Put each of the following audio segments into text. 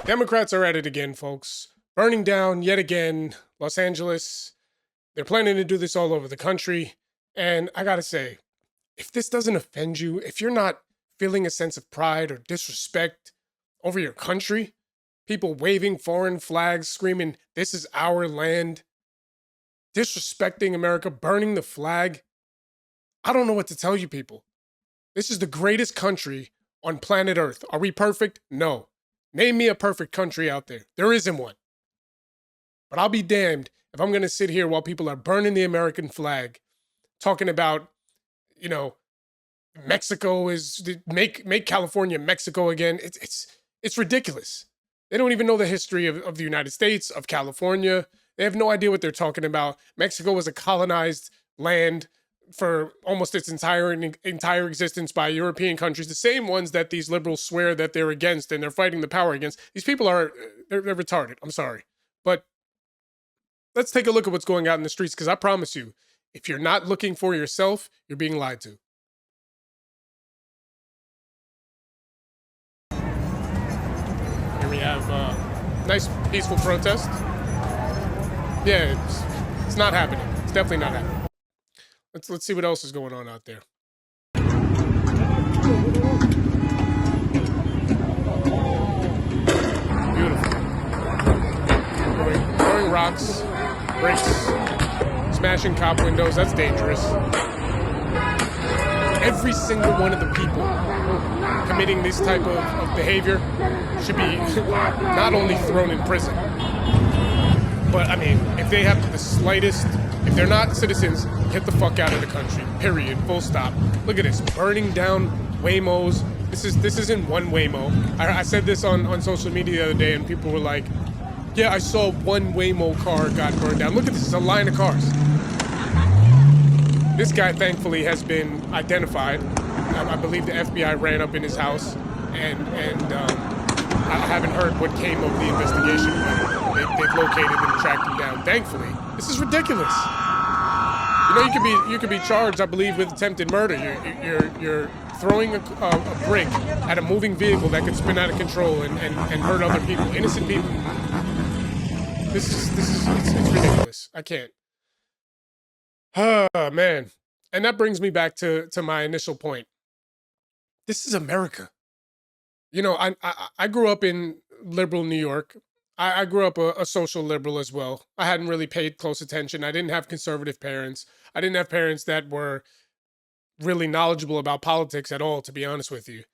Democrats are at it again, folks. Burning down yet again Los Angeles. They're planning to do this all over the country. And I gotta say, if this doesn't offend you, if you're not feeling a sense of pride or disrespect over your country, people waving foreign flags, screaming, "This is our land," disrespecting America, burning the flag, I don't know what to tell you people. This is the greatest country on planet Earth. Are we perfect? No. Name me a perfect country out there. There isn't one. But I'll be damned if I'm going to sit here while people are burning the American flag, talking about, you know, Mexico is make California Mexico again. It's ridiculous. They don't even know the history of the United States, of California. They have no idea what they're talking about. Mexico was a colonized land for almost its entire existence by European countries, the same ones that these liberals swear that they're against and they're fighting the power against. These people are they're retarded. I'm sorry, but let's take a look at what's going on in the streets, because I promise you, if you're not looking for yourself, you're being lied to. Here we have nice peaceful protest. Yeah, it's not happening. It's definitely not happening. Let's see what else is going on out there. Beautiful. Throwing rocks, bricks, smashing cop windows. That's dangerous. Every single one of the people committing this type of behavior should be not only thrown in prison, but I mean, if they have the slightest, if they're not citizens, get the fuck out of the country. Period. Full stop. Look at this, burning down Waymos. This isn't one Waymo. I said this on social media the other day, and people were like, "Yeah, I saw one Waymo car got burned down." Look at this, it's a line of cars. This guy, thankfully, has been identified. I believe the FBI ran up in his house, and I haven't heard what came of the investigation, but they've located and tracked him down. Thankfully, this is ridiculous. You know, you could be charged, I believe, with attempted murder. You're throwing a brick at a moving vehicle that could spin out of control and hurt other people, innocent people. It's ridiculous. I can't. Oh man, and that brings me back to my initial point. This is America. You know, I grew up in liberal New York. I grew up a social liberal as well. I hadn't really paid close attention. I didn't have conservative parents. I didn't have parents that were really knowledgeable about politics at all, to be honest with you.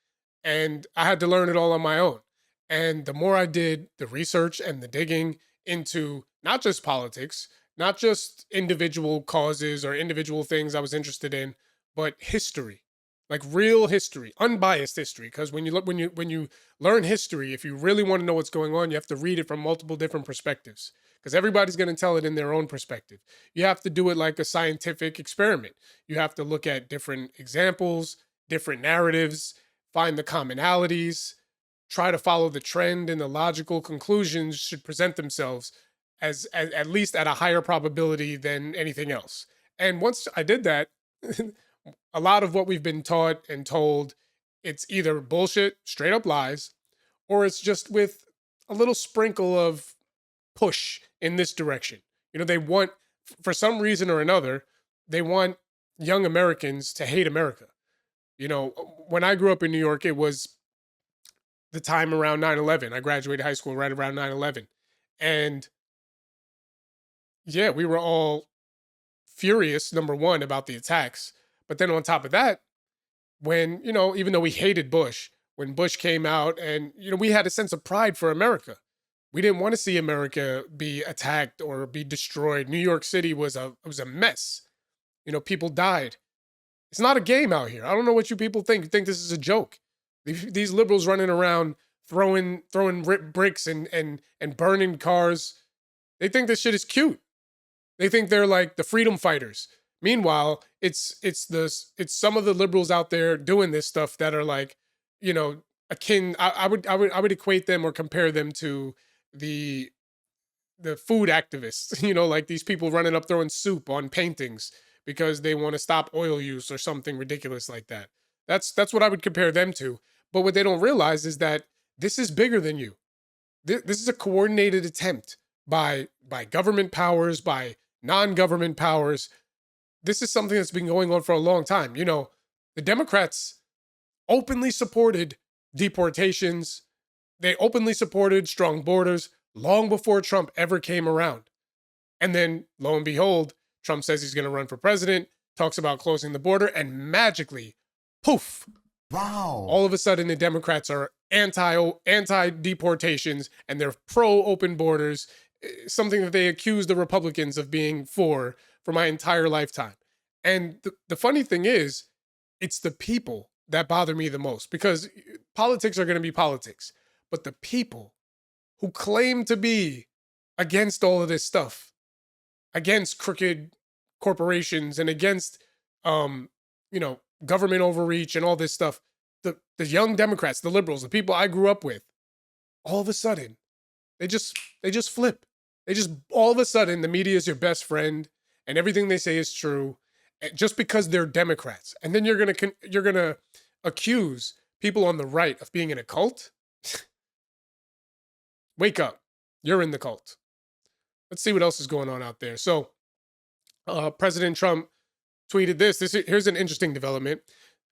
And I had to learn it all on my own. And the more I did the research and the digging into not just politics, not just individual causes or individual things I was interested in, but history, like real history, unbiased history. Because when you learn history, if you really want to know what's going on, you have to read it from multiple different perspectives, because everybody's going to tell it in their own perspective. You have to do it like a scientific experiment. You have to look at different examples, different narratives, find the commonalities, try to follow the trend, and the logical conclusions should present themselves as at least at a higher probability than anything else. And once I did that, a lot of what we've been taught and told, it's either bullshit, straight up lies, or it's just with a little sprinkle of push in this direction. You know, they want, for some reason or another, they want young Americans to hate America. You know, when I grew up in New York, it was the time around 9/11. I graduated high school right around 9/11. And yeah, we were all furious, number one, about the attacks. But then on top of that, when, you know, even though we hated Bush, when Bush came out, and, you know, we had a sense of pride for America. We didn't want to see America be attacked or be destroyed. New York City was a mess. You know, people died. It's not a game out here. I don't know what you people think. You think this is a joke? These liberals running around throwing bricks and burning cars. They think this shit is cute. They think they're like the freedom fighters. Meanwhile, it's some of the liberals out there doing this stuff that are like, you know, akin. I would equate them or compare them to the food activists. You know, like these people running up throwing soup on paintings because they want to stop oil use or something ridiculous like that. That's what I would compare them to. But what they don't realize is that this is bigger than you. This is a coordinated attempt by government powers, by non-government powers. This is something that's been going on for a long time. You know, the Democrats openly supported deportations. They openly supported strong borders long before Trump ever came around. And then, lo and behold, Trump says he's going to run for president, talks about closing the border, and magically, poof, Wow. all of a sudden the Democrats are anti deportations and they're pro open borders, something that they accuse the Republicans of being for my entire lifetime. And the funny thing is, it's the people that bother me the most, because politics are going to be politics, but the people who claim to be against all of this stuff, against crooked corporations and against you know, government overreach and all this stuff, the young Democrats, the liberals, the people I grew up with, all of a sudden they just flip. They just, all of a sudden, the media is your best friend and everything they say is true, just because they're Democrats. And then you're gonna accuse people on the right of being in a cult. Wake up, you're in the cult. Let's see what else is going on out there. So, President Trump tweeted this. Here's an interesting development.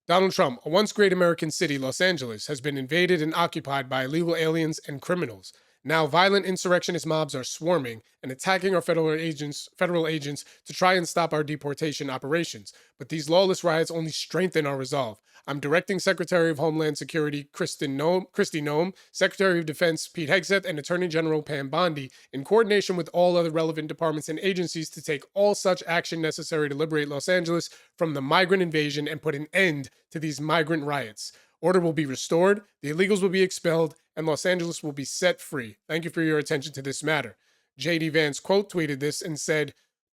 Donald Trump, a once great American city, Los Angeles, has been invaded and occupied by illegal aliens and criminals. Now, violent insurrectionist mobs are swarming and attacking our federal agents to try and stop our deportation operations. But these lawless riots only strengthen our resolve. I'm directing Secretary of Homeland Security Kristi Noem, Secretary of Defense Pete Hegseth, and Attorney General Pam Bondi, in coordination with all other relevant departments and agencies, to take all such action necessary to liberate Los Angeles from the migrant invasion and put an end to these migrant riots. Order will be restored, the illegals will be expelled, and Los Angeles will be set free. Thank you for your attention to this matter. J.D. Vance quote tweeted this and said,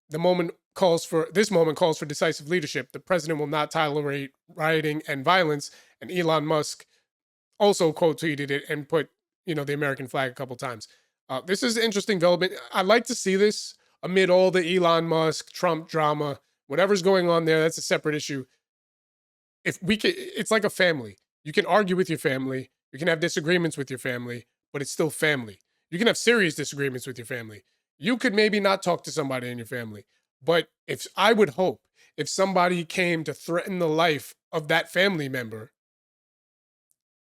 this moment calls for decisive leadership. The president will not tolerate rioting and violence. And Elon Musk also quote tweeted it and put, the American flag a couple times. This is interesting development. I like to see this amid all the Elon Musk, Trump drama, whatever's going on there. That's a separate issue. It's like a family. You can argue with your family. You can have disagreements with your family, but it's still family. You can have serious disagreements with your family. You could maybe not talk to somebody in your family, but I would hope if somebody came to threaten the life of that family member,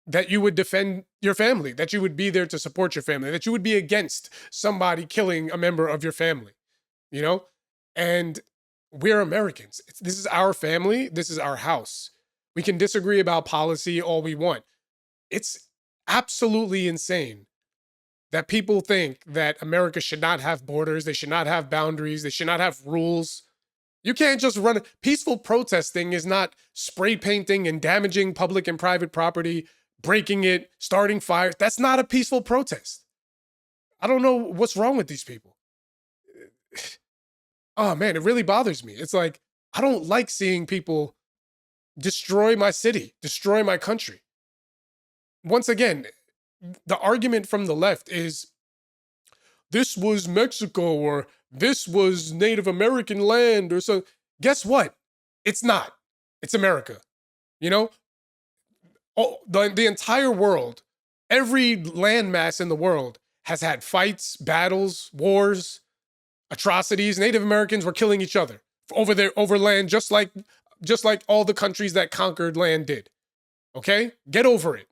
that you would defend your family, that you would be there to support your family, that you would be against somebody killing a member of your family, And we're Americans. This is our family. This is our house. We can disagree about policy all we want. It's absolutely insane that people think that America should not have borders, they should not have boundaries, they should not have rules. You can't just run. Peaceful protesting is not spray painting and damaging public and private property, breaking it, starting fires. That's not a peaceful protest. I don't know what's wrong with these people. Oh man, it really bothers me. It's like, I don't like seeing people destroy my city, destroy my country. Once again, the argument from the left is this was Mexico or this was Native American land or so. Guess what? It's not. It's America. The entire world, every landmass in the world has had fights, battles, wars, atrocities. Native Americans were killing each other over land, just like all the countries that conquered land did. Okay? Get over it.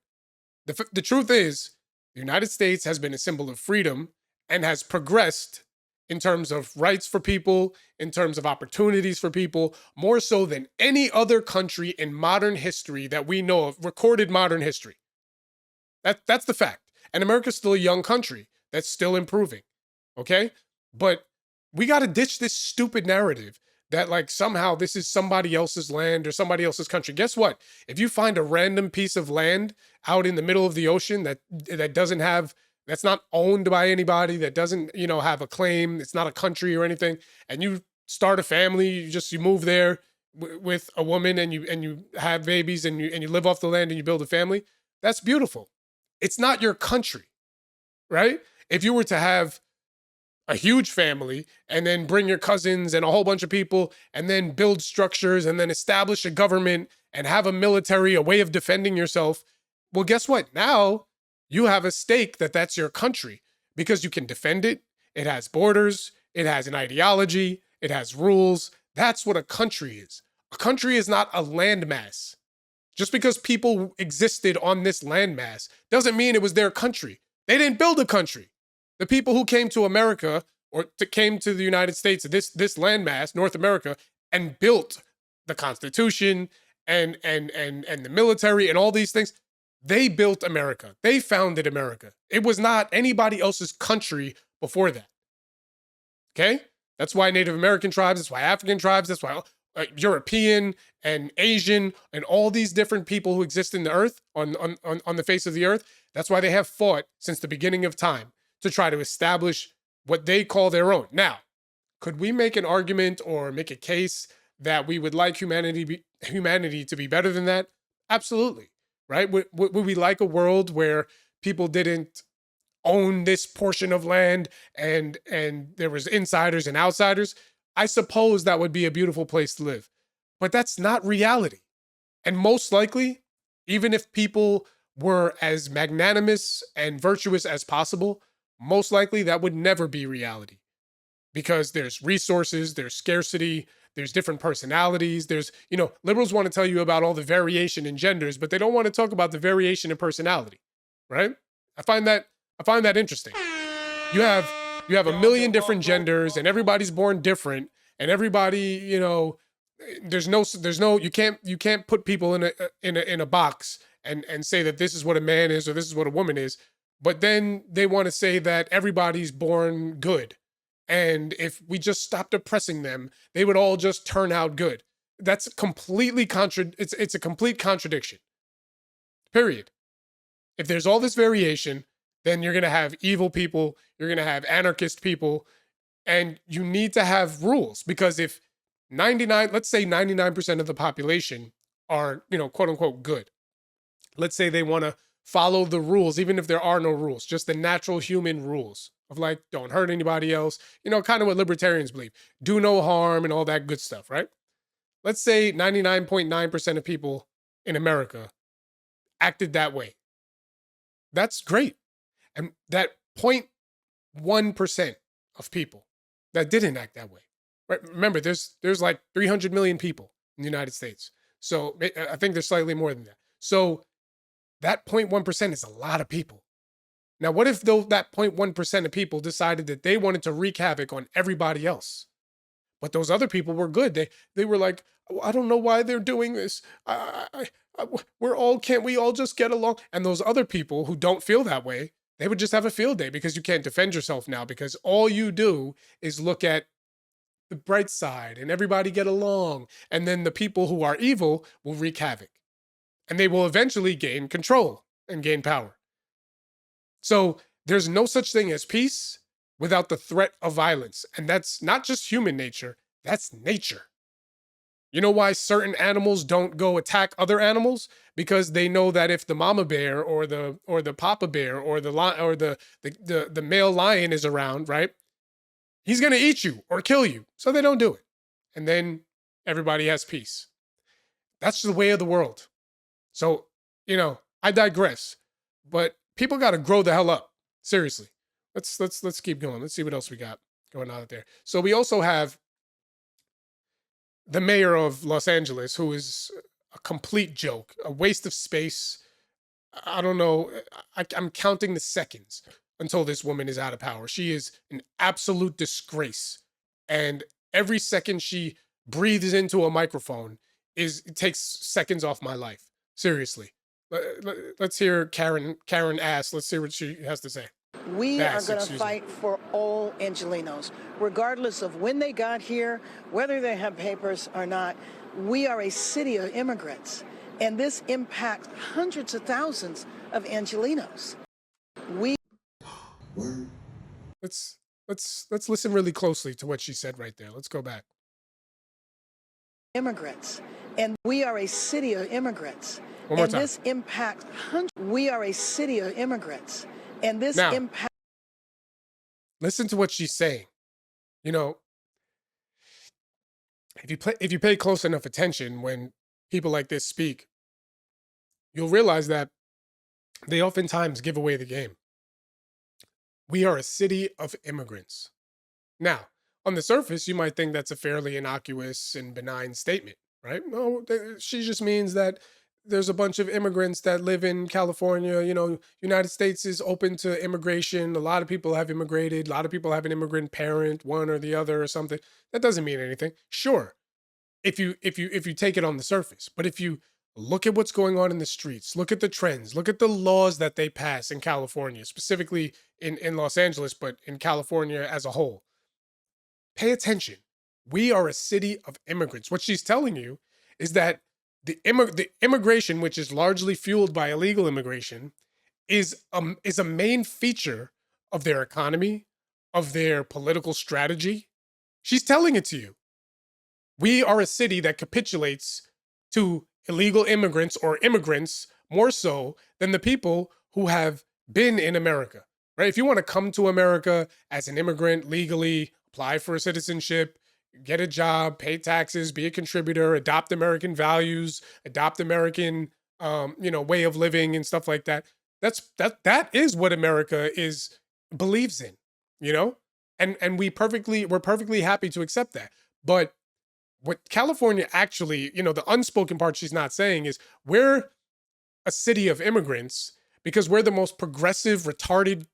The truth is, the United States has been a symbol of freedom and has progressed in terms of rights for people, in terms of opportunities for people, more so than any other country in modern history that we know of, recorded modern history. That's the fact. And America's still a young country that's still improving. Okay? But we got to ditch this stupid narrative that like somehow this is somebody else's land or somebody else's country. Guess what? If you find a random piece of land out in the middle of the ocean that's not owned by anybody, that doesn't, have a claim, it's not a country or anything, and you start a family, you move there with a woman and you have babies and you live off the land and you build a family, that's beautiful. It's not your country, right? If you were to have a huge family and then bring your cousins and a whole bunch of people and then build structures and then establish a government and have a military, a way of defending yourself, well, guess what? Now You have a stake that that's your country because you can defend it. It has borders, it has an ideology, it has rules. That's what a country is. A country is not a landmass. Just because people existed on this landmass doesn't mean it was their country. They didn't build a country. The people who came to America came to the United States, this landmass, North America, and built the Constitution and the military and all these things. They built America. They founded America. It was not anybody else's country before that. Okay? That's why Native American tribes, that's why African tribes, that's why European and Asian and all these different people who exist in the earth, on the face of the earth, that's why they have fought since the beginning of time to try to establish what they call their own. Now, could we make an argument or make a case that we would like humanity to be better than that? Absolutely, right? Would we like a world where people didn't own this portion of land and there was insiders and outsiders? I suppose that would be a beautiful place to live. But that's not reality. And most likely, even if people were as magnanimous and virtuous as possible, most likely that would never be reality. Because there's resources, there's scarcity, there's different personalities, there's, liberals want to tell you about all the variation in genders, but they don't want to talk about the variation in personality, right? I find that interesting. You have a million different genders and everybody's born different and everybody, there's no you can't put people in a box and say that this is what a man is or this is what a woman is. But then they want to say that everybody's born good. And if we just stopped oppressing them, they would all just turn out good. That's completely it's a complete contradiction. Period. If there's all this variation, then you're going to have evil people, you're going to have anarchist people, and you need to have rules. Because if let's say 99% of the population are, quote unquote good. Let's say they want to follow the rules, even if there are no rules, just the natural human rules of like, don't hurt anybody else, kind of what libertarians believe, do no harm and all that good stuff, right? Let's say 99.9% of people in America acted that way. That's great. And that 0.1% of people that didn't act that way, right? Remember, there's like 300 million people in the United States. So I think there's slightly more than that. So that 0.1% is a lot of people. Now, what if that 0.1% of people decided that they wanted to wreak havoc on everybody else? But those other people were good. They were like, I don't know why they're doing this. Can't we all just get along? And those other people who don't feel that way, they would just have a field day because you can't defend yourself now because all you do is look at the bright side and everybody get along. And then the people who are evil will wreak havoc. And they will eventually gain control and gain power. So there's no such thing as peace without the threat of violence. And that's not just human nature, that's nature. You know why certain animals don't go attack other animals? Because they know that if the mama bear or the papa bear or the male lion is around, right? He's going to eat you or kill you. So they don't do it. And then everybody has peace. That's the way of the world. So, I digress, but people got to grow the hell up. Seriously. Let's keep going. Let's see what else we got going on out there. So we also have the mayor of Los Angeles, who is a complete joke, a waste of space. I don't know. I'm counting the seconds until this woman is out of power. She is an absolute disgrace. And every second she breathes into a microphone it takes seconds off my life. Seriously. Let's hear Karen Ass. Let's hear what she has to say. We are going to fight for all Angelenos, regardless of when they got here, whether they have papers or not. We are a city of immigrants, and this impacts hundreds of thousands of Angelenos. Let's listen really closely to what she said right there. Let's go back. Immigrants, and we are a city of immigrants. One more time. This impacts we are a city of immigrants, and this impact. Listen to what she's saying. If you pay close enough attention when people like this speak, you'll realize that they oftentimes give away the game. We are a city of immigrants. Now, on the surface, you might think that's a fairly innocuous and benign statement, right? No, she just means that there's a bunch of immigrants that live in California. United States is open to immigration. A lot of people have immigrated. A lot of people have an immigrant parent, one or the other or something. That doesn't mean anything. Sure, if you take it on the surface, but if you look at what's going on in the streets, look at the trends, look at the laws that they pass in California, specifically in Los Angeles, but in California as a whole, pay attention. We are a city of immigrants. What she's telling you is that the immigration, which is largely fueled by illegal immigration, is a main feature of their economy, of their political strategy. She's telling it to you. We are a city that capitulates to illegal immigrants or immigrants more so than the people who have been in America, right? If you want to come to America as an immigrant legally, apply for citizenship, get a job, pay taxes, be a contributor, adopt American values, adopt American, way of living and stuff like that. That is what America is believes in, you know, and we're perfectly happy to accept that. But what California actually, the unspoken part she's not saying is we're a city of immigrants because we're the most progressive, retarded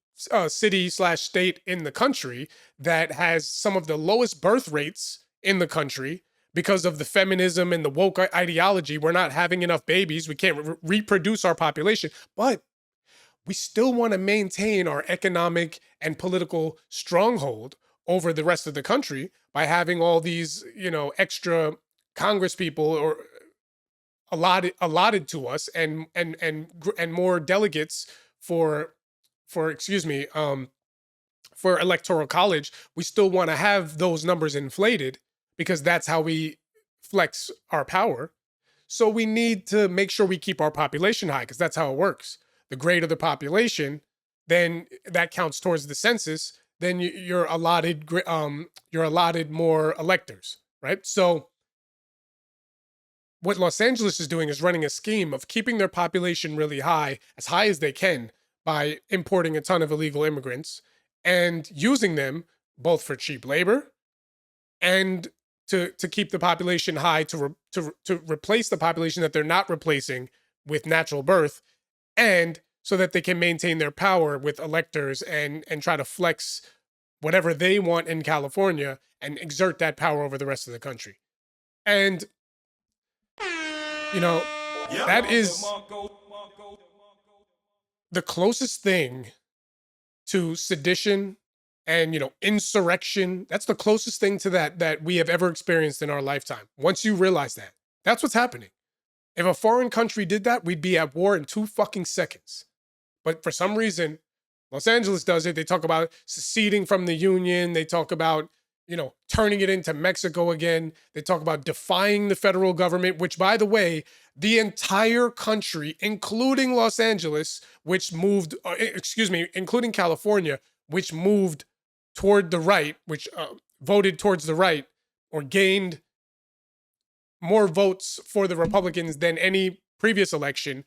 city slash state in the country that has some of the lowest birth rates in the country because of the feminism and the woke ideology. We're not having enough babies. We can't reproduce our population, but we still want to maintain our economic and political stronghold over the rest of the country by having all these, extra Congress people or allotted to us and more delegates for excuse me for electoral college. We still want to have those numbers inflated because that's how we flex our power. So we need to make sure we keep our population high because that's how it works. The greater the population, then that counts towards the census. Then you're allotted more electors, right? So what Los Angeles is doing is running a scheme of keeping their population really high, as high as they can, by importing a ton of illegal immigrants and using them both for cheap labor and to keep the population high to replace the population that they're not replacing with natural birth, and so that they can maintain their power with electors and try to flex whatever they want in California and exert that power over the rest of the country. And that is the closest thing to sedition and insurrection. That's the closest thing to that we have ever experienced in our lifetime. Once you realize that, that's what's happening. If a foreign country did that, we'd be at war in 2 fucking seconds. But for some reason, Los Angeles does it. They talk about seceding from the Union. They talk about, turning it into Mexico again. They talk about defying the federal government, which, by the way, the entire country, including Los Angeles, which moved, including California, which moved toward the right, which voted towards the right or gained more votes for the Republicans than any previous election,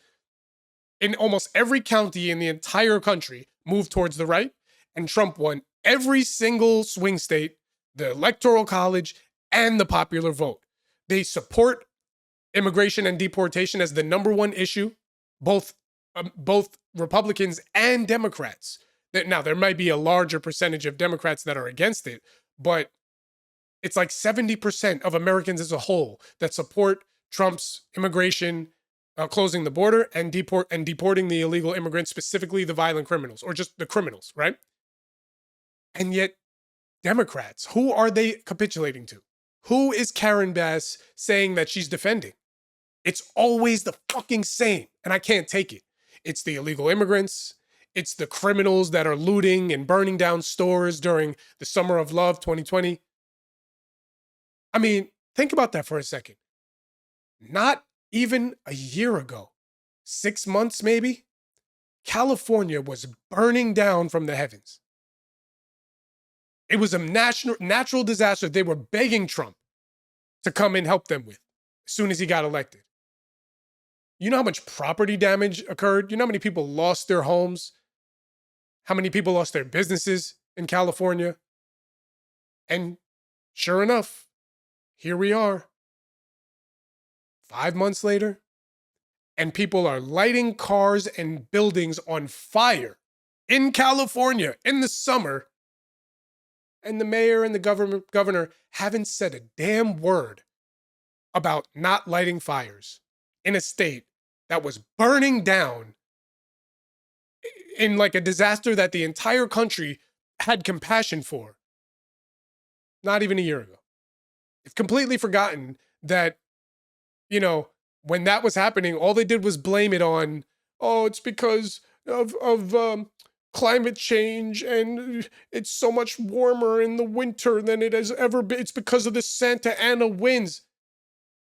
in almost every county in the entire country moved towards the right, and Trump won every single swing state, the electoral college, and the popular vote. They support immigration and deportation as the number one issue, both Republicans and Democrats. Now, there might be a larger percentage of Democrats that are against it, but it's like 70% of Americans as a whole that support Trump's immigration, closing the border and deporting the illegal immigrants, specifically the violent criminals or just the criminals, right? And yet, Democrats, who are they capitulating to? Who is Karen Bass saying that she's defending? It's always the fucking same, and I can't take it. It's the illegal immigrants. It's the criminals that are looting and burning down stores during the Summer of Love 2020. I mean, think about that for a second. Not even a year ago, 6 months maybe, California was burning down from the heavens. It was a natural disaster they were begging Trump to come and help them with as soon as he got elected. You know how much property damage occurred? You know how many people lost their homes? How many people lost their businesses in California? And sure enough, here we are, 5 months later, and people are lighting cars and buildings on fire in California in the summer. And the mayor and the governor haven't said a damn word about not lighting fires in a state that was burning down in like a disaster that the entire country had compassion for not even a year ago. They've completely forgotten that, you know, when that was happening, all they did was blame it on, oh, it's because of climate change and it's so much warmer in the winter than it has ever been. It's because of the Santa Ana winds.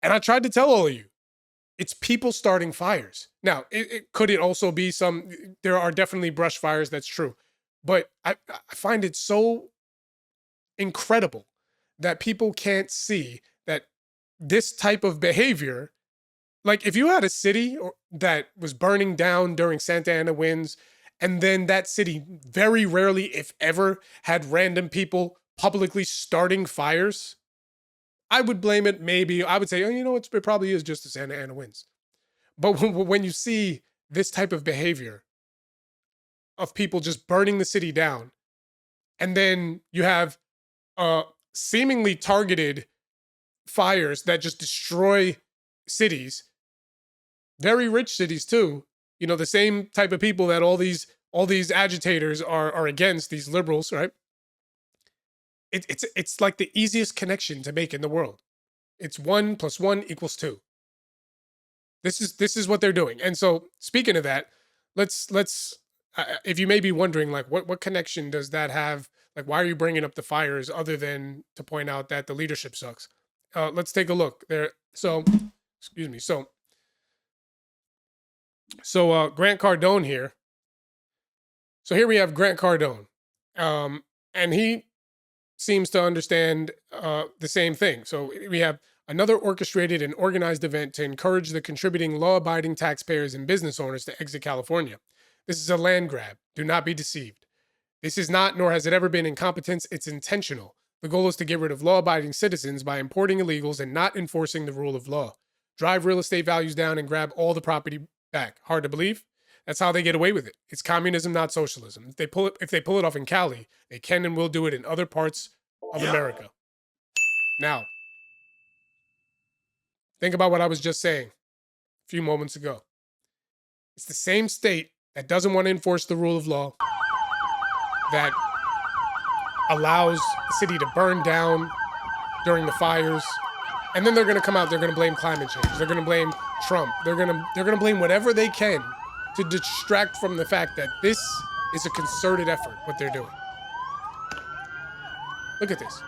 And I tried to tell all of you, it's people starting fires. Now, could it also be there are definitely brush fires, that's true. But I find it so incredible that people can't see that this type of behavior, like if you had a city that was burning down during Santa Ana winds, and then that city very rarely, if ever, had random people publicly starting fires, I would blame it maybe. I would say, oh, you know, it probably is just the Santa Ana winds. But when you see this type of behavior of people just burning the city down, and then you have seemingly targeted fires that just destroy cities, very rich cities too. You know, the same type of people that all these agitators are against, these liberals, right? It's like the easiest connection to make in the world. It's 1 + 1 = 2. This is what they're doing. And so, speaking of that, let's if you may be wondering, like, what connection does that have? Like, why are you bringing up the fires other than to point out that the leadership sucks? Let's take a look there. So, excuse me. So Grant Cardone here. So here we have Grant Cardone, and he seems to understand the same thing. So we have another orchestrated and organized event to encourage the contributing law-abiding taxpayers and business owners to exit California. This is a land grab. Do not be deceived. This is not, nor has it ever been, incompetence. It's intentional. The goal is to get rid of law-abiding citizens by importing illegals and not enforcing the rule of law. Drive real estate values down and grab all the property back. Hard to believe? That's how they get away with it. It's communism, not socialism. If they pull it off in Cali, they can and will do it in other parts of America. Now, think about what I was just saying a few moments ago. It's the same state that doesn't want to enforce the rule of law, that allows the city to burn down during the fires, and then they're going to come out, they're going to blame climate change, they're going to blame Trump, they're going to blame whatever they can to distract from the fact that this is a concerted effort, what they're doing. Look at this.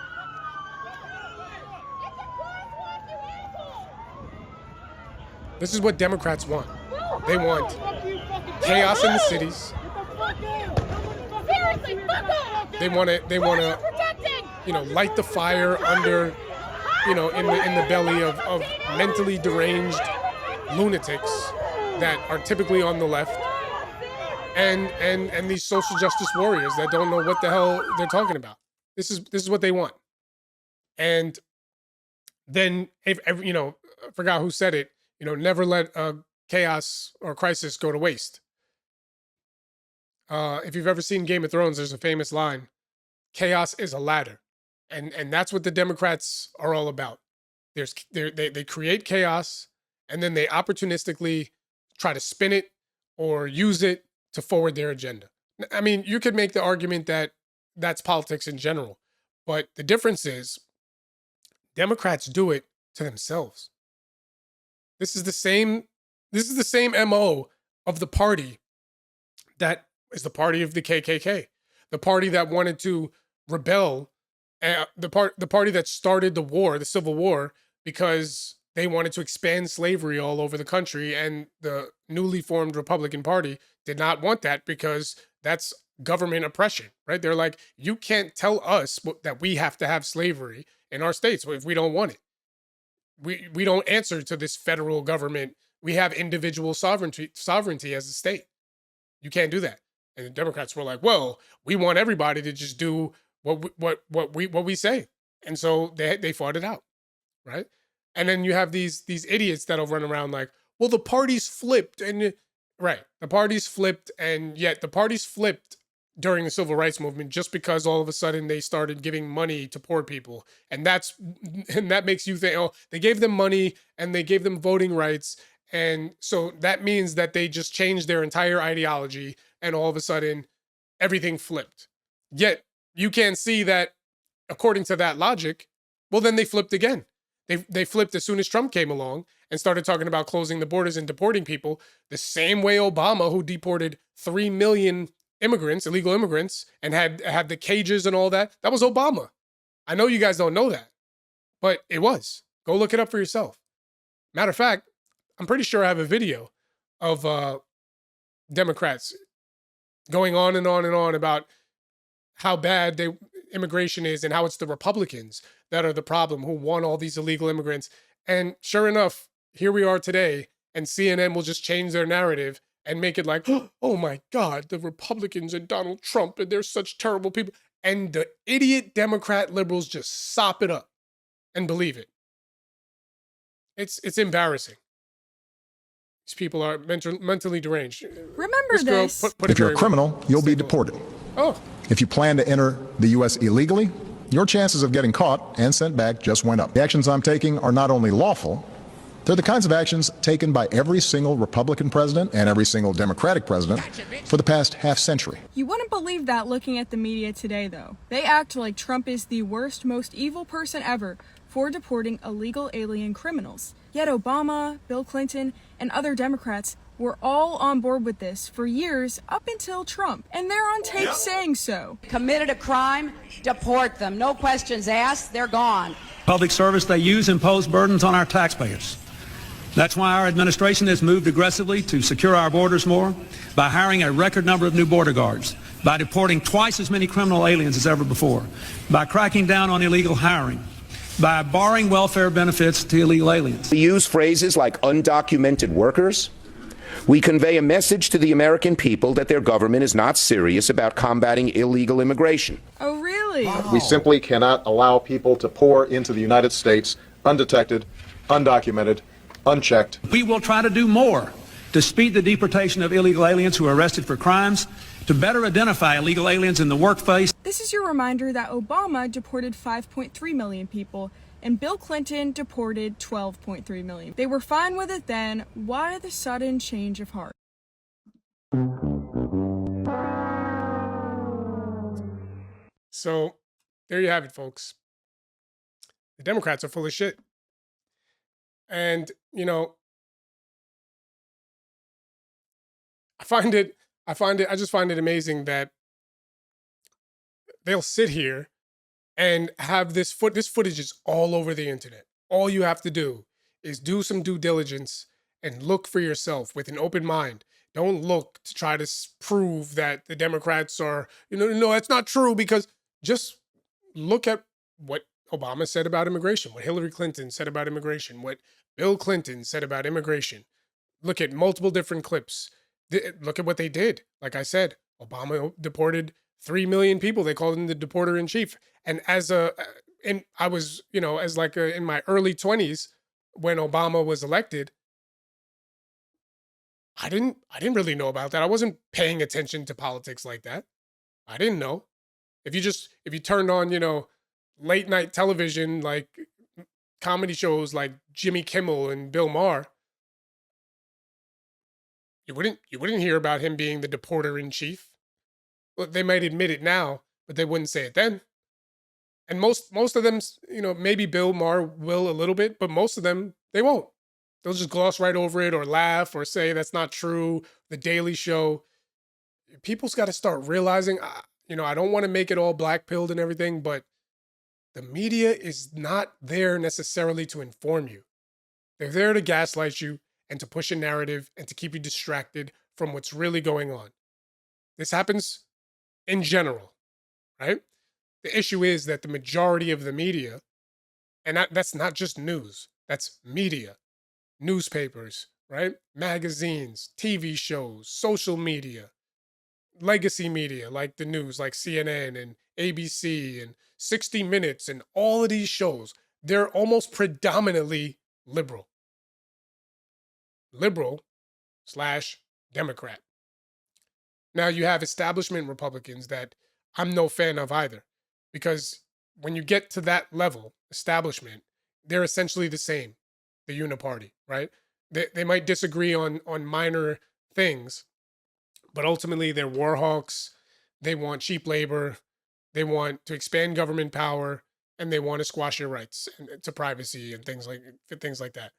This is what Democrats want. They want chaos in the cities. They want to, you know, light the fire under, you know, in the belly of mentally deranged lunatics that are typically on the left, and these social justice warriors that don't know what the hell they're talking about. This is what they want. And then, if you know, I forgot who said it, you know, never let chaos or crisis go to waste. If you've ever seen Game of Thrones, there's a famous line: chaos is a ladder. And that's what the Democrats are all about. They create chaos, and then they opportunistically try to spin it or use it to forward their agenda. I mean, you could make the argument that that's politics in general, but the difference is Democrats do it to themselves. This is the same MO of the party that is the party of the KKK, the party that wanted to rebel, the party that started the war, the Civil War, because they wanted to expand slavery all over the country, and the newly formed Republican Party did not want that because that's government oppression, right? They're like, you can't tell us that we have to have slavery in our states if we don't want it. We don't answer to this federal government we have individual sovereignty as a state. You can't do that. And the Democrats were like, well, we want everybody to just do what we say. And so they fought it out, right? And then you have these idiots that'll run around like, well, the parties flipped, and right, the parties flipped, and yet the parties flipped during the civil rights movement just because all of a sudden they started giving money to poor people. And that makes you think, oh, they gave them money and they gave them voting rights. And so that means that they just changed their entire ideology and all of a sudden everything flipped. Yet you can't see that according to that logic, well, then they flipped again. They flipped as soon as Trump came along and started talking about closing the borders and deporting people the same way Obama, who deported 3 million immigrants, illegal immigrants, and had the cages and all that. That was Obama. I know you guys don't know that, but it was. Go look it up for yourself. Matter of fact, I'm pretty sure I have a video of Democrats going on and on and on about how bad immigration is and how it's the Republicans that are the problem who want all these illegal immigrants. And sure enough, here we are today, and CNN will just change their narrative and make it like, oh my God, the Republicans and Donald Trump, and they're such terrible people. And the idiot Democrat liberals just sop it up and believe it. It's embarrassing. These people are mentally deranged. Remember this. If you're a criminal, you'll be deported. Oh. If you plan to enter the U.S. illegally, your chances of getting caught and sent back just went up. The actions I'm taking are not only lawful, they're the kinds of actions taken by every single Republican president and every single Democratic president for the past half century. You wouldn't believe that looking at the media today, though. They act like Trump is the worst, most evil person ever for deporting illegal alien criminals. Yet Obama, Bill Clinton, and other Democrats were all on board with this for years up until Trump, and they're on tape saying so. Committed a crime, deport them. No questions asked, they're gone. Public service they use impose burdens on our taxpayers. That's why our administration has moved aggressively to secure our borders more by hiring a record number of new border guards, by deporting twice as many criminal aliens as ever before, by cracking down on illegal hiring, by barring welfare benefits to illegal aliens. We use phrases like undocumented workers. We convey a message to the American people that their government is not serious about combating illegal immigration. Oh, really? Wow. We simply cannot allow people to pour into the United States undetected, undocumented, unchecked. We will try to do more to speed the deportation of illegal aliens who are arrested for crimes, to better identify illegal aliens in the workplace. This is your reminder that Obama deported 5.3 million people and Bill Clinton deported 12.3 million. They were fine with it then. Why the sudden change of heart? So there you have it, folks. The Democrats are full of shit. And, you know, I just find it amazing that they'll sit here and have this footage is all over the internet. All you have to do is do some due diligence and look for yourself with an open mind. Don't look to try to prove that the Democrats are, no, that's not true, because just look at what Obama said about immigration, what Hillary Clinton said about immigration, what Bill Clinton said about immigration. Look at multiple different clips. Look at what they did. Like I said, Obama deported 3 million people. They called him the deporter in chief. And I was, in my early 20s when Obama was elected, I didn't really know about that. I wasn't paying attention to politics like that. I didn't know. If you turned on, late night television, like comedy shows like Jimmy Kimmel and Bill Maher, you wouldn't hear about him being the deporter in chief. Well, they might admit it now, but they wouldn't say it then. And most of them, maybe Bill Maher will a little bit, but most of them, they won't. They'll just gloss right over it or laugh or say that's not true. The Daily Show. People's got to start realizing, I don't want to make it all black-pilled and everything, but the media is not there necessarily to inform you. They're there to gaslight you and to push a narrative and to keep you distracted from what's really going on. This happens in general, right? The issue is that the majority of the media, and that's not just news, that's media, newspapers, right? Magazines, TV shows, social media, legacy media like the news, like CNN and ABC and 60 Minutes and all of these shows, they're almost predominantly liberal. Liberal slash Democrat. Now you have establishment Republicans that I'm no fan of either, because when you get to that level, establishment, they're essentially the same, the uniparty, right? They might disagree on minor things, but ultimately they're war hawks. They want cheap labor. They want to expand government power, and they want to squash your rights to privacy and things like that.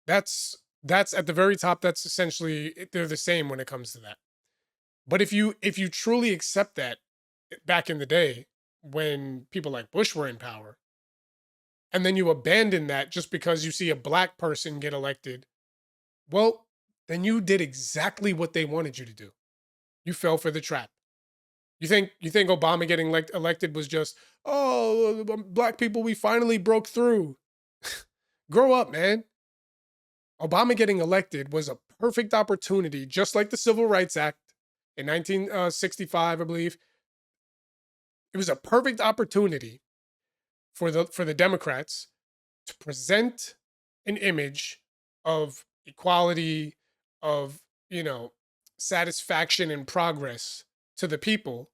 That's at the very top. That's essentially they're the same when it comes to that. But if you truly accept that back in the day when people like Bush were in power, and then you abandon that just because you see a black person get elected, well, then you did exactly what they wanted you to do. You fell for the trap. You think Obama getting elected was just, oh, black people, we finally broke through. Grow up, man. Obama getting elected was a perfect opportunity, just like the Civil Rights Act in 1965, I believe. It was a perfect opportunity for the Democrats to present an image of equality, of, satisfaction and progress to the people,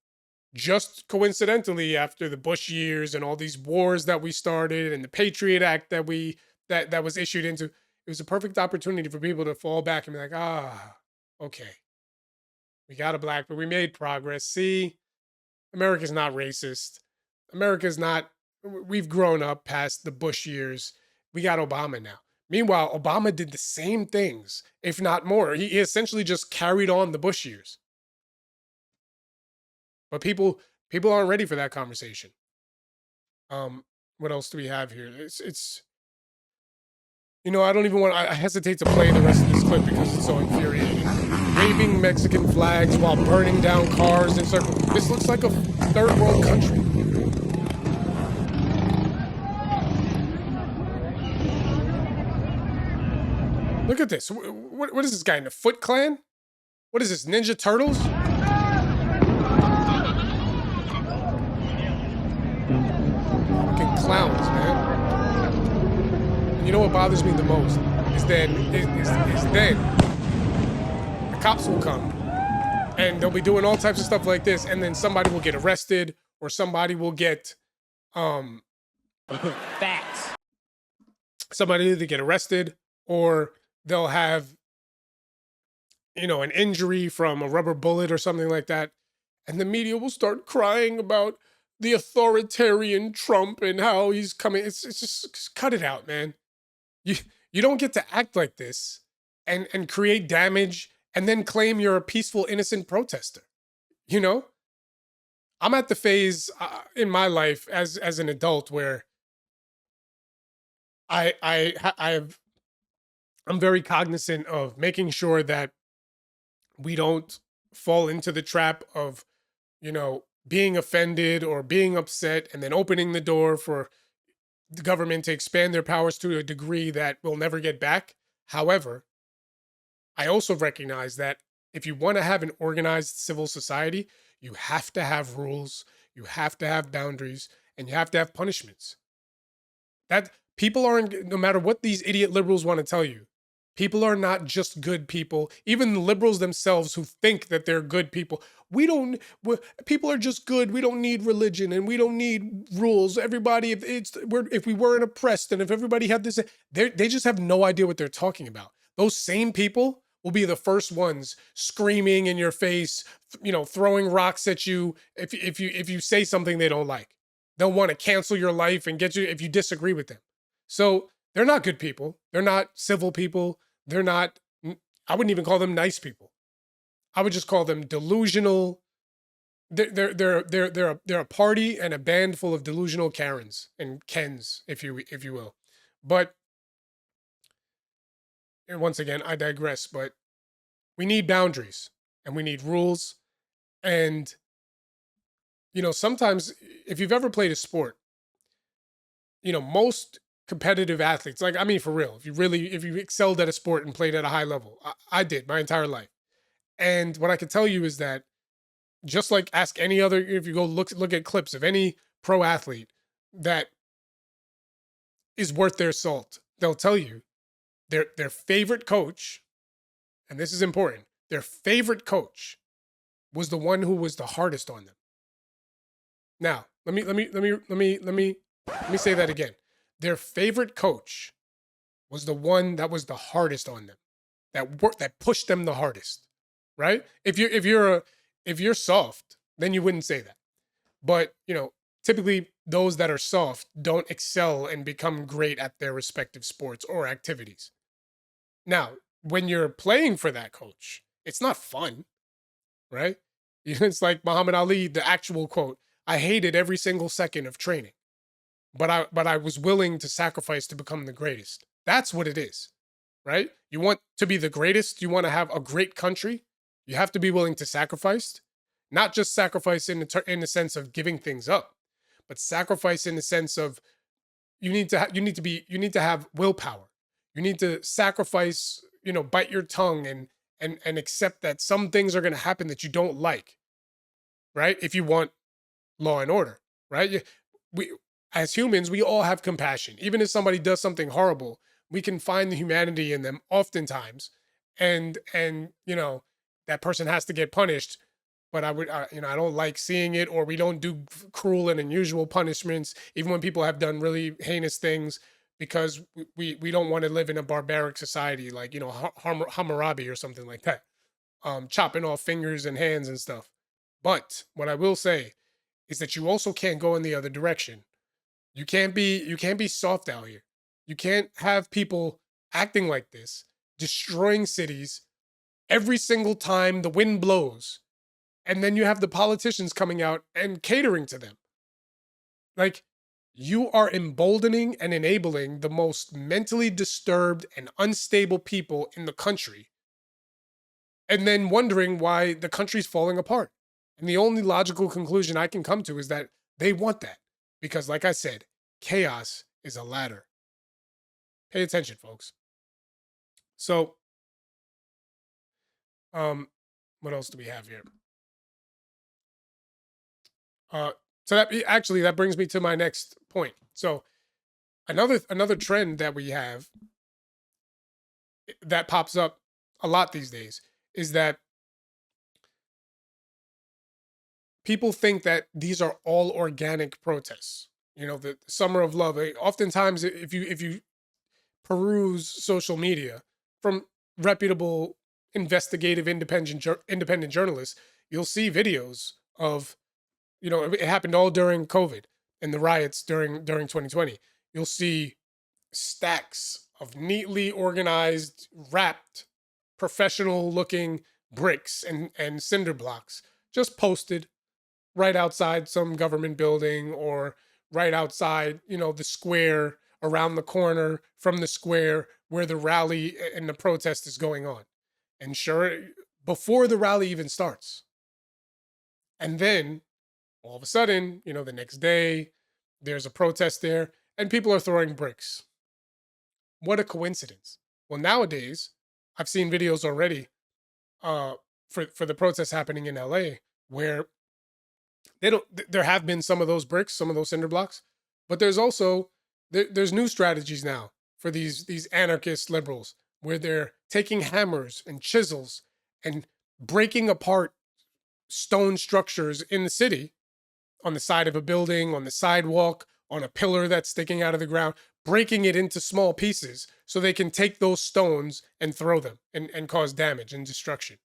just coincidentally after the Bush years and all these wars that we started and the Patriot Act that was issued into. It was a perfect opportunity for people to fall back and be like, okay, we got a black, but we made progress. See, America's not racist. America's not, we've grown up past the Bush years. We got Obama now. Meanwhile, Obama did the same things, if not more. He essentially just carried on the Bush years. But people aren't ready for that conversation. What else do we have here? It's I don't even want. I hesitate to play the rest of this clip because it's so infuriating. Waving Mexican flags while burning down cars in circles. This looks like a third world country. Look at this. What is this guy in the Foot Clan? What is this, Ninja Turtles? Fucking clowns, man. And you know what bothers me the most is then the cops will come and they'll be doing all types of stuff like this, and then somebody will get arrested or somebody will get facts. Somebody either get arrested or they'll have an injury from a rubber bullet or something like that, and the media will start crying about the authoritarian Trump and how he's coming. It's just cut it out, man. You don't get to act like this and create damage and then claim you're a peaceful, innocent protester. I'm at the phase in my life as an adult where I'm very cognizant of making sure that we don't fall into the trap of, being offended or being upset and then opening the door for the government to expand their powers to a degree that we'll never get back. However, I also recognize that if you want to have an organized civil society, you have to have rules, you have to have boundaries, and you have to have punishments. That people aren't, no matter what these idiot liberals want to tell you, people are not just good people. Even the liberals themselves who think that they're good people. People are just good. We don't need religion and we don't need rules. Everybody, if we weren't oppressed and if everybody had this, they just have no idea what they're talking about. Those same people will be the first ones screaming in your face, throwing rocks at you if you say something they don't like. They'll want to cancel your life and get you if you disagree with them. So they're not good people. They're not civil people. They're not, I wouldn't even call them nice people. I would just call them delusional. They're a party and a band full of delusional Karens and Kens, if you will. But, and once again, I digress, but we need boundaries and we need rules. And, sometimes if you've ever played a sport, most competitive athletes. Like, I mean, for real, if you excelled at a sport and played at a high level, I did my entire life. And what I can tell you is that just like ask any other, if you go look at clips of any pro athlete that is worth their salt, they'll tell you their favorite coach, and this is important, their favorite coach was the one who was the hardest on them. Now, let me say that again. Their favorite coach was the one that was the hardest on them, that pushed them the hardest, right? If you're soft, then you wouldn't say that. But, typically those that are soft don't excel and become great at their respective sports or activities. Now, when you're playing for that coach, it's not fun, right? It's like Muhammad Ali, the actual quote, "I hated every single second of training, but I was willing to sacrifice to become the greatest." That's what it is, right? You want to be the greatest, you want to have a great country, you have to be willing to sacrifice, not just sacrifice in the sense of giving things up, but sacrifice in the sense of you need to have willpower. You need to sacrifice, bite your tongue and accept that some things are going to happen that you don't like, right? If you want law and order, right? We, as humans, we all have compassion. Even if somebody does something horrible, we can find the humanity in them oftentimes, and that person has to get punished. But I don't like seeing it, or we don't do cruel and unusual punishments, even when people have done really heinous things, because we don't want to live in a barbaric society like, Hammurabi or something like that, chopping off fingers and hands and stuff. But what I will say is that you also can't go in the other direction. You can't be soft out here. You can't have people acting like this, destroying cities every single time the wind blows. And then you have the politicians coming out and catering to them. Like, you are emboldening and enabling the most mentally disturbed and unstable people in the country, and then wondering why the country's falling apart. And the only logical conclusion I can come to is that they want that. Because, like I said, chaos is a ladder. Pay attention, folks. So, what else do we have here? So that brings me to my next point. So another trend that we have that pops up a lot these days is that people think that these are all organic protests. The Summer of Love. Oftentimes, if you peruse social media from reputable, investigative, independent journalists, you'll see videos of, it happened all during COVID and the riots during 2020. You'll see stacks of neatly organized, wrapped, professional-looking bricks and cinder blocks just posted right outside some government building, or right outside, the square, around the corner from the square where the rally and the protest is going on. And sure, before the rally even starts. And then all of a sudden, the next day, there's a protest there and people are throwing bricks. What a coincidence. Well, nowadays, I've seen videos already for the protests happening in LA where there have been some of those bricks, some of those cinder blocks, but there's also, there's new strategies now for these anarchist liberals where they're taking hammers and chisels and breaking apart stone structures in the city, on the side of a building, on the sidewalk, on a pillar that's sticking out of the ground, breaking it into small pieces so they can take those stones and throw them and cause damage and destruction.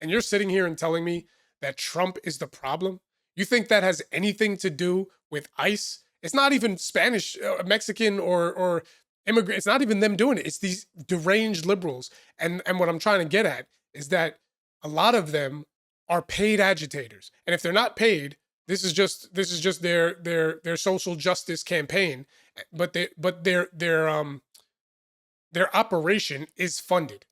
And you're sitting here and telling me that Trump is the problem? You think that has anything to do with ICE? It's not even Spanish, Mexican, or immigrant. It's not even them doing it. It's these deranged liberals. And what I'm trying to get at is that a lot of them are paid agitators. And if they're not paid, this is just their social justice campaign. But their operation is funded.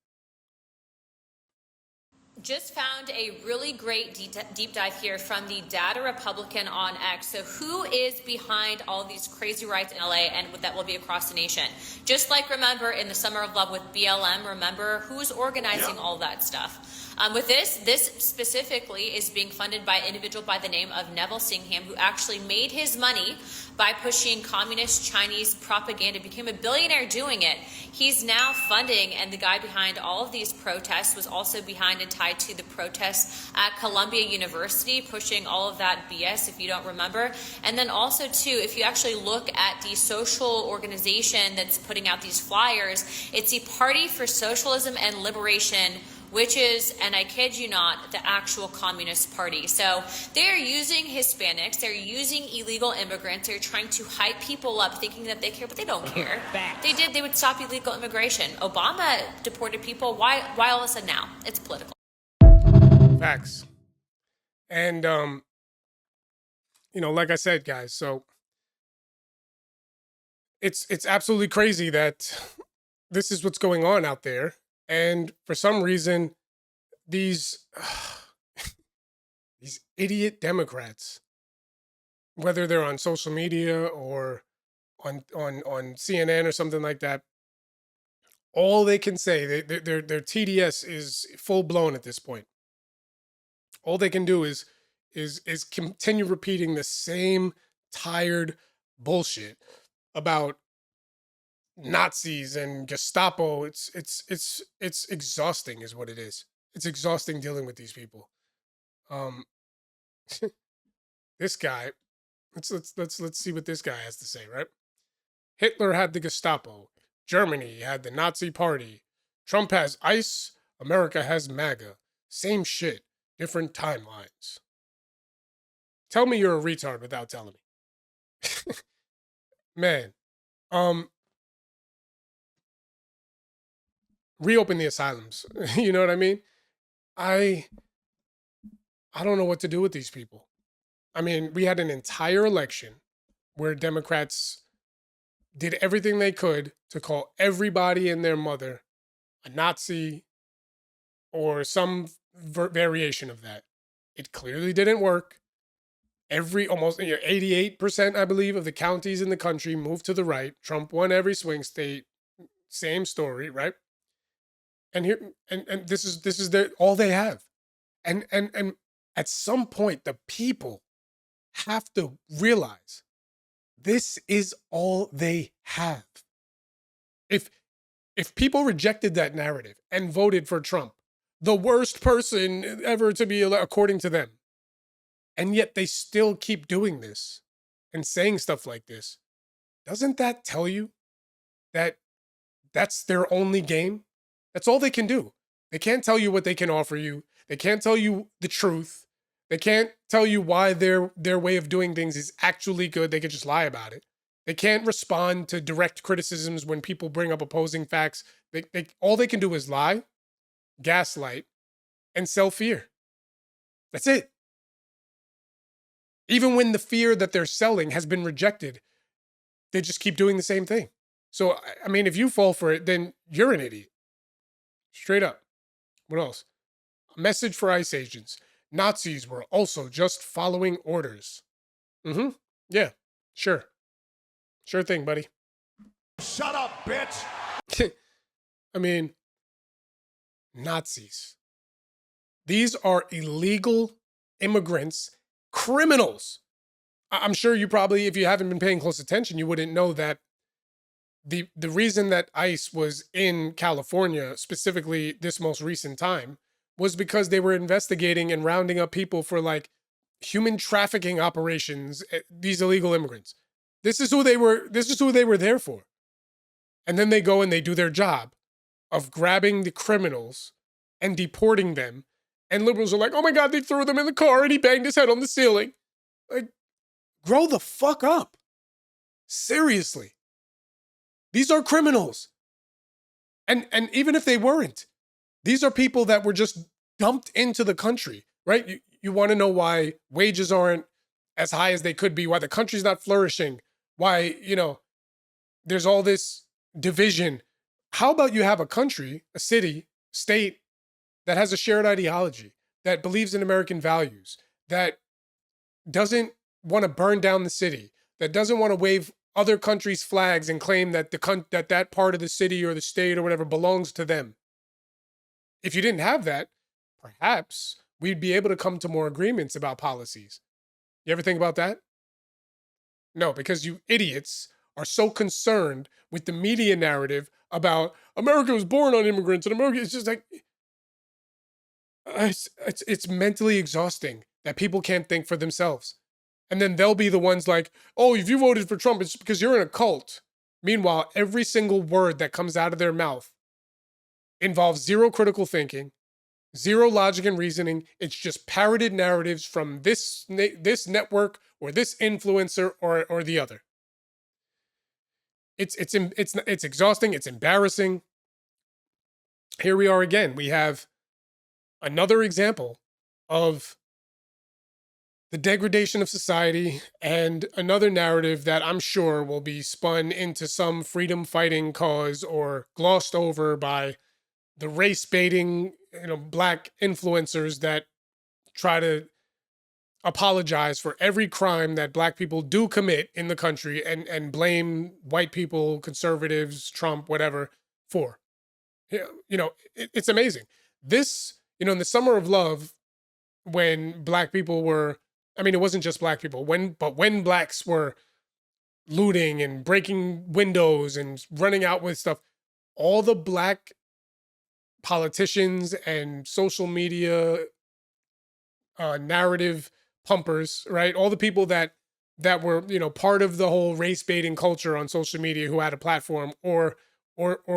Just found a really great deep dive here from the Data Republican on X. So who is behind all these crazy riots in LA and that will be across the nation? Just like, remember, in the Summer of Love with BLM, remember who's organizing all that stuff? With this specifically is being funded by an individual by the name of Neville Singham, who actually made his money by pushing communist Chinese propaganda, became a billionaire doing it. He's now funding, and the guy behind all of these protests was also behind and tied to the protests at Columbia University, pushing all of that BS, if you don't remember. And then also, too, if you actually look at the social organization that's putting out these flyers, it's the Party for Socialism and Liberation, which is, and I kid you not, the actual Communist Party. So they're using Hispanics, they're using illegal immigrants, they're trying to hype people up thinking that they care, but they don't care. They would stop illegal immigration. Obama deported people. Why all of a sudden now? It's political. Facts. And, like I said, guys, so it's absolutely crazy that this is what's going on out there. And for some reason, these idiot Democrats, whether they're on social media or on CNN or something like that, all they can say, their TDS is full blown at this point. All they can do is continue repeating the same tired bullshit about Nazis and Gestapo. It's exhausting, is what it is. It's exhausting dealing with these people. This guy, let's see what this guy has to say, right? Hitler had the Gestapo. Germany had the Nazi Party. Trump has ICE. America has MAGA. Same shit, different timelines. Tell me you're a retard without telling me. Man, reopen the asylums. You know what I mean? I don't know what to do with these people. I mean, we had an entire election where Democrats did everything they could to call everybody and their mother a Nazi or some variation of that. It clearly didn't work. Almost 88%, I believe, of the counties in the country moved to the right. Trump won every swing state. Same story, right? And here, and this is all they have. And at some point, the people have to realize this is all they have. If people rejected that narrative and voted for Trump, the worst person ever to be elected, according to them, and yet they still keep doing this and saying stuff like this, doesn't that tell you that that's their only game? That's all they can do. They can't tell you what they can offer you. They can't tell you the truth. They can't tell you why their way of doing things is actually good. They could just lie about it. They can't respond to direct criticisms when people bring up opposing facts. All they can do is lie, gaslight, and sell fear. That's it. Even when the fear that they're selling has been rejected, they just keep doing the same thing. So, I mean, if you fall for it, then you're an idiot. Straight up. What else? A message for ICE agents. Nazis were also just following orders. Mm-hmm. Yeah, sure. Sure thing, buddy. Shut up, bitch! I mean, Nazis. These are illegal immigrants, criminals. I'm sure you probably, if you haven't been paying close attention, you wouldn't know that the reason that ICE was in California, specifically this most recent time, was because they were investigating and rounding up people for like human trafficking operations, these illegal immigrants. This is who they were there for. And then they go and they do their job of grabbing the criminals and deporting them. And liberals are like, oh my God, they threw them in the car and he banged his head on the ceiling. Like, grow the fuck up. Seriously. These are criminals. And even if they weren't, these are people that were just dumped into the country, right? You want to know why wages aren't as high as they could be, why the country's not flourishing, why, there's all this division. How about you have a country, a city, state that has a shared ideology, that believes in American values, that doesn't want to burn down the city, that doesn't want to wave other countries' flags and claim that that part of the city or the state or whatever belongs to them. If you didn't have that, perhaps we'd be able to come to more agreements about policies. You ever think about that? No, because you idiots are so concerned with the media narrative about America was born on immigrants and America. It's just like, it's mentally exhausting that people can't think for themselves. And then they'll be the ones like, oh, if you voted for Trump, it's because you're in a cult. Meanwhile, every single word that comes out of their mouth involves zero critical thinking, zero logic and reasoning. It's just parroted narratives from this network or this influencer or the other. It's exhausting. It's embarrassing. Here we are again. We have another example of the degradation of society and another narrative that I'm sure will be spun into some freedom fighting cause or glossed over by the race baiting, black influencers that try to apologize for every crime that black people do commit in the country and blame white people, conservatives, Trump, whatever for. It's amazing. This, in the summer of love, when black people were, it wasn't just black people, when blacks were looting and breaking windows and running out with stuff, all the black politicians and social media narrative pumpers, right? All the people that were, part of the whole race baiting culture on social media who had a platform or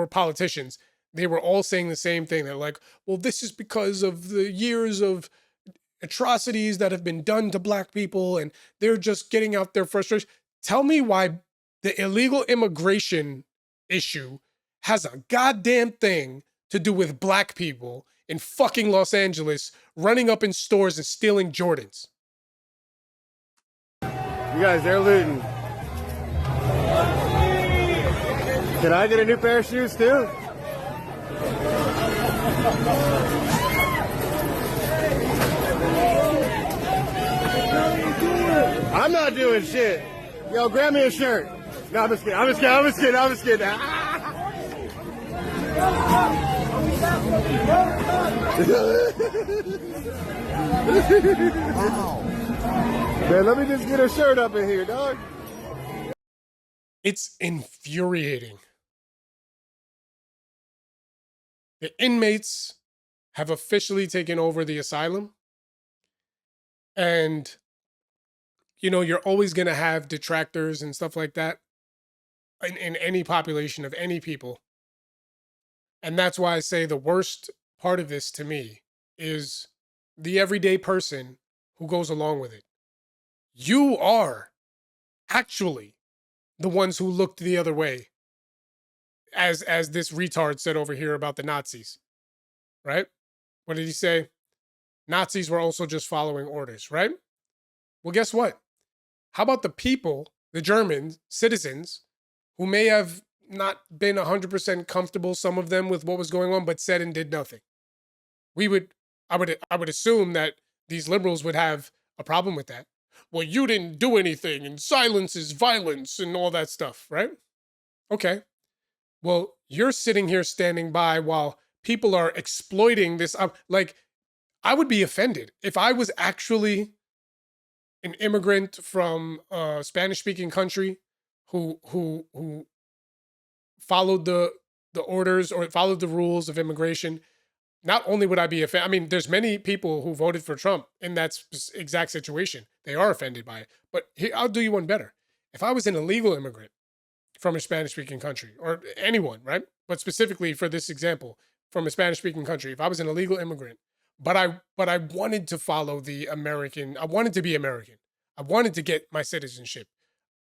politicians, they were all saying the same thing. They're like, well, this is because of the years of atrocities that have been done to black people and they're just getting out their frustration. Tell me why the illegal immigration issue has a goddamn thing to do with black people in fucking Los Angeles running up in stores and stealing Jordans. You guys, they're looting. Can I get a new pair of shoes too? I'm not doing shit. Yo, grab me a shirt. No, I'm just kidding. Wow. Man, let me just get a shirt up in here, dog. It's infuriating. The inmates have officially taken over the asylum. And, you're always going to have detractors and stuff like that in any population of any people. And that's why I say the worst part of this to me is the everyday person who goes along with it. You are actually the ones who looked the other way, as this retard said over here about the Nazis, right? What did he say? Nazis were also just following orders, right? Well, guess what? How about the people, the German citizens, who may have not been 100% comfortable, some of them, with what was going on, but said and did nothing? I would assume that these liberals would have a problem with that. Well, you didn't do anything, and silence is violence, and all that stuff, right? Okay. Well, you're sitting here standing by while people are exploiting this. I would be offended if I was actually an immigrant from a Spanish-speaking country who followed the orders or followed the rules of immigration. Not only would I be offended, there's many people who voted for Trump in that exact situation. They are offended by it. But I'll do you one better. If I was an illegal immigrant from a Spanish-speaking country, or anyone, right? But specifically for this example, from a Spanish-speaking country, if I was an illegal immigrant, but I wanted to follow the American, I wanted to be American. I wanted to get my citizenship.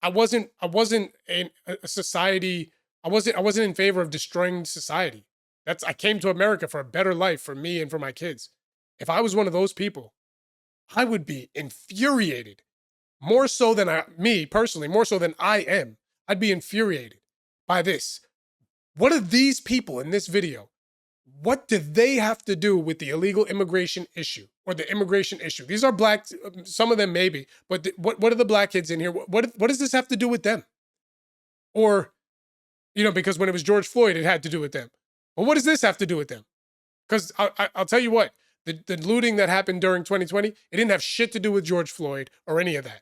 I wasn't in a society, I wasn't in favor of destroying society. I came to America for a better life for me and for my kids. If I was one of those people, I would be infuriated. More so than me personally, more so than I am. I'd be infuriated by this. What are these people in this video? What do they have to do with the illegal immigration issue or the immigration issue? These are black, some of them maybe, but what are the black kids in here? What does this have to do with them? Or, because when it was George Floyd, it had to do with them. Well, what does this have to do with them? Because I'll tell you what, the looting that happened during 2020, it didn't have shit to do with George Floyd or any of that.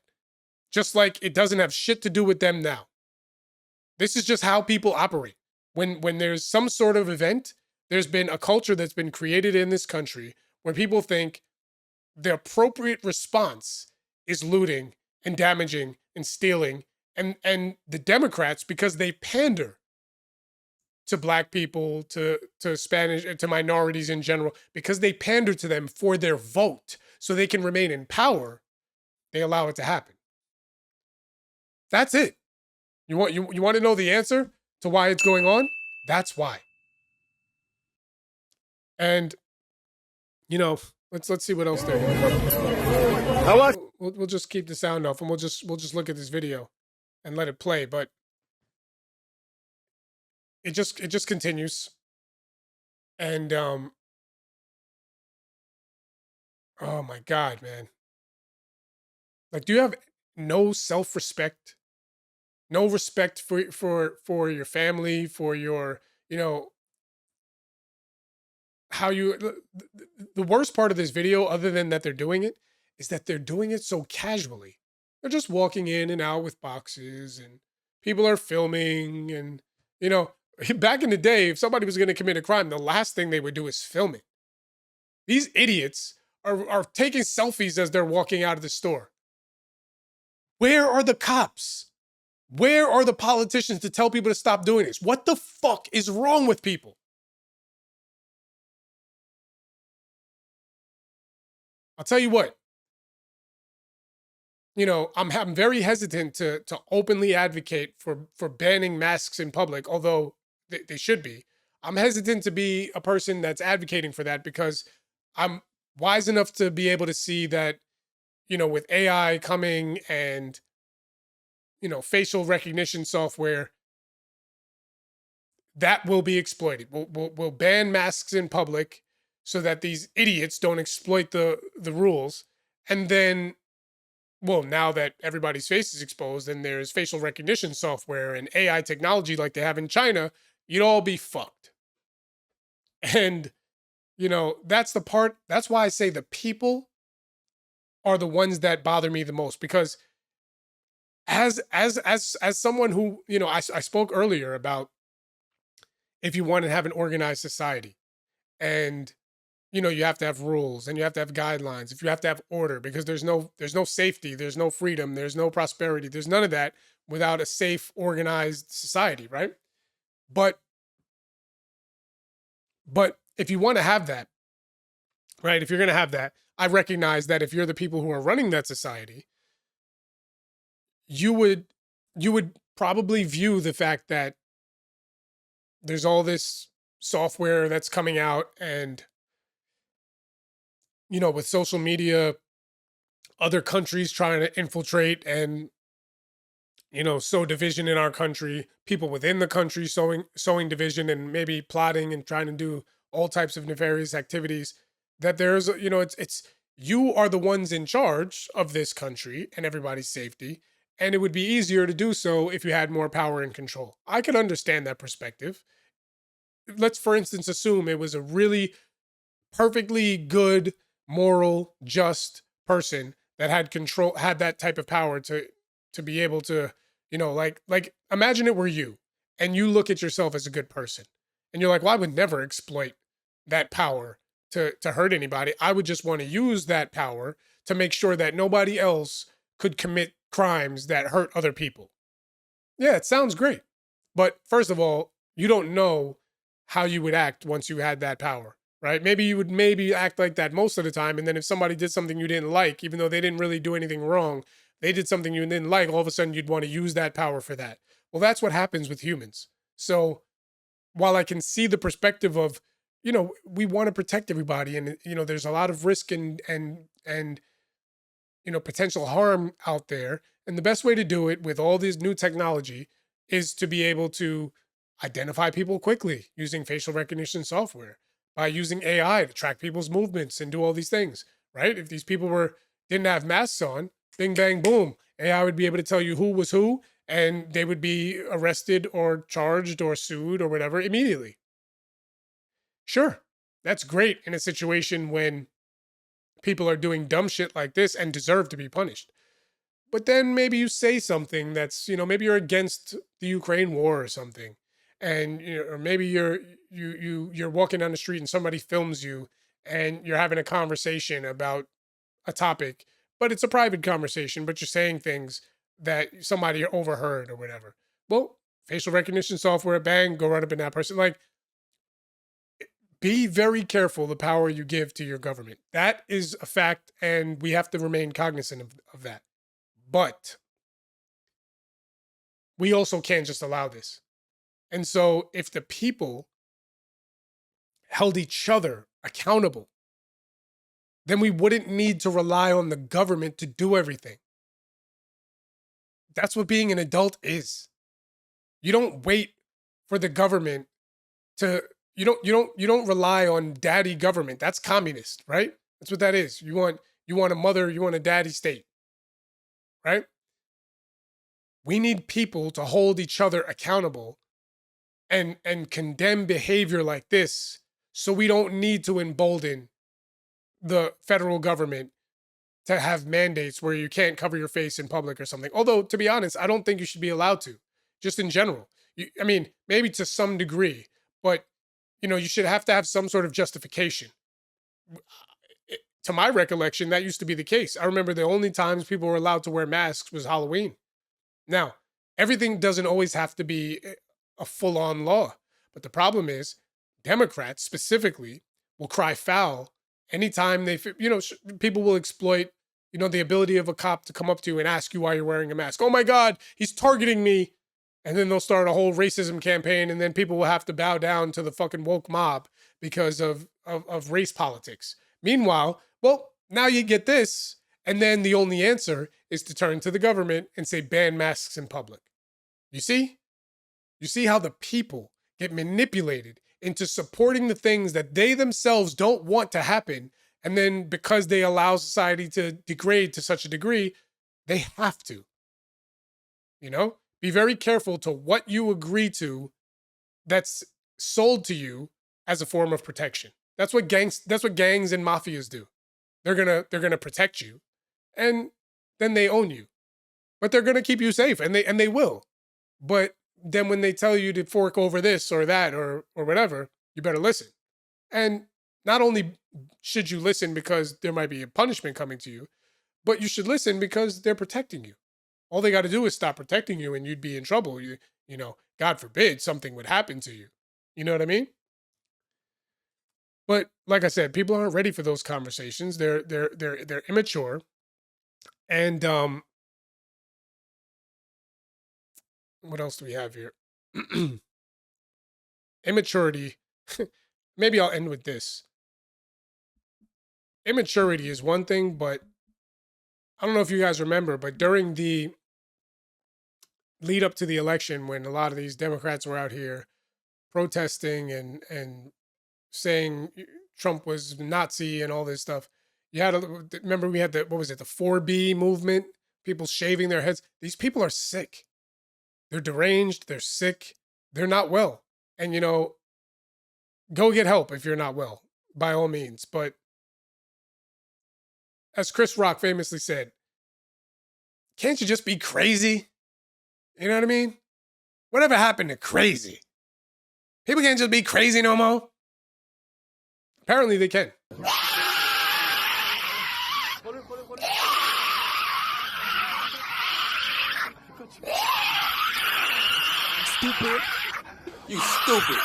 Just like it doesn't have shit to do with them now. This is just how people operate. When there's some sort of event, there's been a culture that's been created in this country where people think the appropriate response is looting and damaging and stealing. And the Democrats, because they pander to black people, to Spanish, to minorities in general, because they pander to them for their vote so they can remain in power, they allow it to happen. That's it. You want to know the answer to why it's going on? That's why. And let's see what else there is. We'll just keep the sound off and we'll just look at this video and let it play, but it just continues. And oh my God, man. Like, do you have no self-respect? No respect for your family, for your, how you, the worst part of this video, other than that they're doing it, is that they're doing it so casually. They're just walking in and out with boxes and people are filming and, back in the day, if somebody was going to commit a crime, the last thing they would do is film it. These idiots are taking selfies as they're walking out of the store. Where are the cops? Where are the politicians to tell people to stop doing this? What the fuck is wrong with people? I'll tell you what. I'm very hesitant to openly advocate for banning masks in public, although they should be. I'm hesitant to be a person that's advocating for that because I'm wise enough to be able to see that, with AI coming and facial recognition software, that will be exploited. We'll ban masks in public so that these idiots don't exploit the rules. And then, now that everybody's face is exposed and there's facial recognition software and AI technology like they have in China, you'd all be fucked. And, that's the part. That's why I say the people are the ones that bother me the most, because as someone who, I spoke earlier about if you want to have an organized society and, you have to have rules and you have to have guidelines, if you have to have order, because there's no safety, there's no freedom, there's no prosperity, there's none of that without a safe, organized society, right? But if you want to have that, right, if you're going to have that, I recognize that if you're the people who are running that society, you would probably view the fact that there's all this software that's coming out and, with social media, other countries trying to infiltrate and, sow division in our country, people within the country sowing division and maybe plotting and trying to do all types of nefarious activities, that there's, it's you are the ones in charge of this country and everybody's safety. And it would be easier to do so if you had more power and control. I can understand that perspective. Let's, for instance, assume it was a really perfectly good, moral, just person that had control, had that type of power to be able to, like imagine it were you and you look at yourself as a good person and you're like, well, I would never exploit that power to hurt anybody. I would just want to use that power to make sure that nobody else could commit crimes that hurt other people. Yeah, it sounds great. But first of all, you don't know how you would act once you had that power, right? Maybe you would act like that most of the time. And then if somebody did something you didn't like, even though they didn't really do anything wrong, they did something you didn't like, all of a sudden you'd want to use that power for that. Well, that's what happens with humans. So while I can see the perspective of, we want to protect everybody and, there's a lot of risk and potential harm out there. And the best way to do it with all this new technology is to be able to identify people quickly using facial recognition software. by using AI to track people's movements and do all these things, right? If these people didn't have masks on, bing, bang, boom, AI would be able to tell you who was who, and they would be arrested or charged or sued or whatever immediately. Sure, that's great in a situation when people are doing dumb shit like this and deserve to be punished. But then maybe you say something that's, maybe you're against the Ukraine war or something. And, or maybe you're walking down the street and somebody films you and you're having a conversation about a topic, but it's a private conversation, but you're saying things that somebody overheard or whatever. Well, facial recognition software, bang, go right up in that person. Like, be very careful the power you give to your government. That is a fact, and we have to remain cognizant of that. But we also can't just allow this. And so if the people held each other accountable, then we wouldn't need to rely on the government to do everything. That's what being an adult is. You don't wait for the government to, you don't rely on daddy government. That's communist, right? That's what that is. You want a mother, you want a daddy state, right? We need people to hold each other accountable and condemn behavior like this, so we don't need to embolden the federal government to have mandates where you can't cover your face in public or something. Although, to be honest, I don't think you should be allowed to, just in general. I mean, maybe to some degree, but you should have to have some sort of justification. To my recollection, that used to be the case. I remember the only times people were allowed to wear masks was Halloween. Now, everything doesn't always have to be a full-on law. But the problem is, Democrats specifically will cry foul anytime people will exploit, the ability of a cop to come up to you and ask you why you're wearing a mask. Oh my God, he's targeting me. And then they'll start a whole racism campaign, and then people will have to bow down to the fucking woke mob because of race politics. Meanwhile, well, now you get this, and then the only answer is to turn to the government and say ban masks in public. You see? You see how the people get manipulated into supporting the things that they themselves don't want to happen, and then because they allow society to degrade to such a degree, they have to. Be very careful to what you agree to that's sold to you as a form of protection. That's what gangs and mafias do. They're gonna protect you, and then they own you. But they're gonna keep you safe, and they will. But then when they tell you to fork over this or that or whatever, you better listen. And not only should you listen because there might be a punishment coming to you, but you should listen because they're protecting you. All they got to do is stop protecting you and you'd be in trouble. God forbid something would happen to you. You know what I mean? But like I said, people aren't ready for those conversations. They're immature. And what else do we have here? Immaturity. Maybe I'll end with this. Immaturity is one thing, but I don't know if you guys remember, but during the lead up to the election, when a lot of these Democrats were out here protesting and saying Trump was Nazi and all this stuff, remember we had the 4B movement, people shaving their heads. These people are sick. They're deranged, they're sick, they're not well. And go get help if you're not well, by all means. But as Chris Rock famously said, can't you just be crazy? You know what I mean? Whatever happened to crazy? People can't just be crazy no more. Apparently they can. Stupid. You stupid.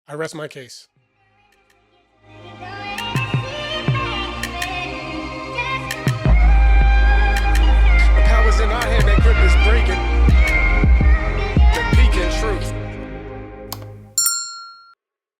I rest my case.